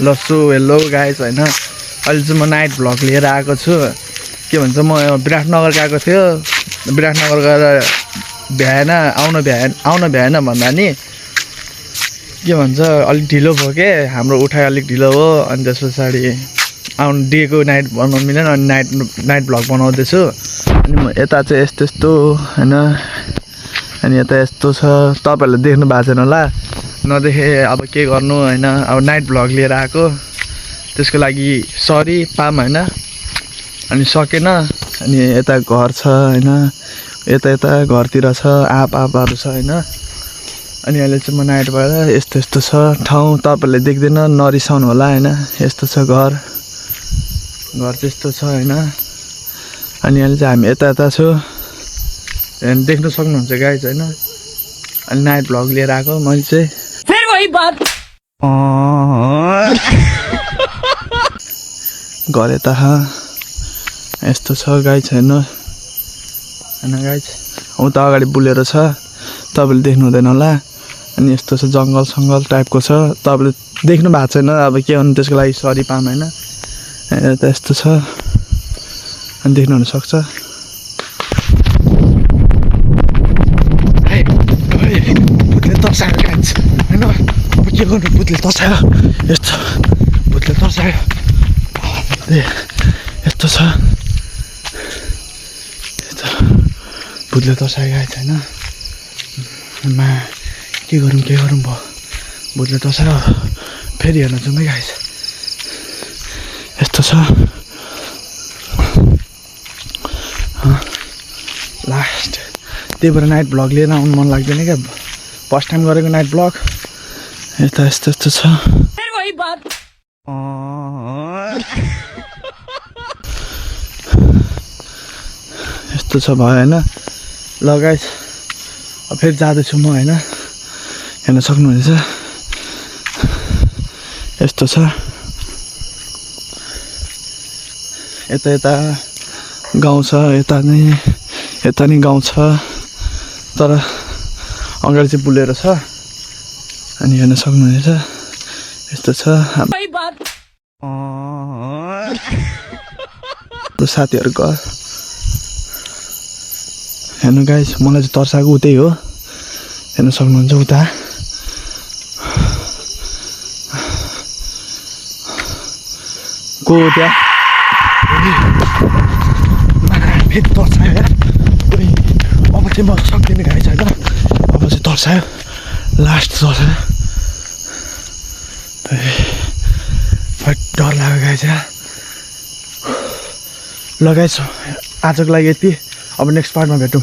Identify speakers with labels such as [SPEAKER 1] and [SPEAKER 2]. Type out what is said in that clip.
[SPEAKER 1] लस्सु hello guys हैन अहिले चाहिँ म नाइट भ्लग लिएर आएको छु के भन्छ म विराटनगर गएको थियो विराटनगर गएर आउन भ्याएन भन्दा नि के भन्छ अलिक ढिलो भयो के हाम्रो उठाइ अलिक ढिलो हो अनि त्यसपछि डेको नाइट बनाउनु मिलेन अनि नाइट भ्लग बनाउँदैछु अनि म यता चाहिँ यस्तो हैन अनि यता यस्तो छ तपाईहरुले देख्नु भएको छैन होला नदेखे अब के गर्नु हैन अब नाइट भ्लग लिएर आएको त्यसको लागि सरी पाम हैन अनि सकेन अनि यता घर छ हैन यता घरतिर छ आपहरु छ हैन अनि अहिले चाहिँ म नाइटबाट यस्तो छ ठाउँ तपाईहरुले देख्दैन नरिसाउनु होला हैन यस्तो छ घर त्यस्तो छ हैन अनि अहिले चाहिँ हामी यता छु अनि देख्न सक्नुहुन्छ गाइस हैन अनि नाइट भ्लग लिएर आएको मैले चाहिँ
[SPEAKER 2] फिर वही बात
[SPEAKER 1] घर यता यस्तो छ गाइस हैन गाइस उता अगाडि बुलेर छ तपाईले देख्नु हुँदैन होला अनि यस्तो छ जंगल टाइपको छ तपाईले देख्नु भएको छैन अब के गर्नु त्यसको लागि सरी पाम हैन यता यस्तो छ अनि देख्नु हुन सक्छ भूतले तर्सायो गाइस हैन के गर्नु भूतले तर्सायो यस्तो भूतले तर्सायो यस्तो छ भूतले तर्सायो गाइस हैन मा के गरौँ भयो भूतले तर्सायो फेरि हेर्न जाउँ है गाइस यस्तो छ लास्ट त्यही भएर नाइट भ्लग लिएर आउनु मन लाग्दैन क्या फर्स्ट टाइम गरेको नाइट भ्लग यता यस्तो छ यस्तो छ भयो हैन ल गाइस अब फेरि जाँदैछु म हैन हेर्न सक्नुहुनेछ यस्तो छ यता गाउँ छ यता नि गाउँ छ तर अगाडि चाहिँ बुलेर छ अनि हेर्न सक्नुहुनेछ यस्तो छ साथीहरु घर हेर्नु गाइस मलाई चाहिँ तर्साएको उतै हो हेर्न सक्नुहुन्छ उता को त्यहाँ फेरि तर्सायो अब चाहिँ म सक्दिनँ गाइस हैन अब चाहिँ तर्सायो लास्ट तर्सायो डर लाग्यो गाइस ल गाइस आजको लागि यति अब नेक्स्ट पार्टमा भेटौँ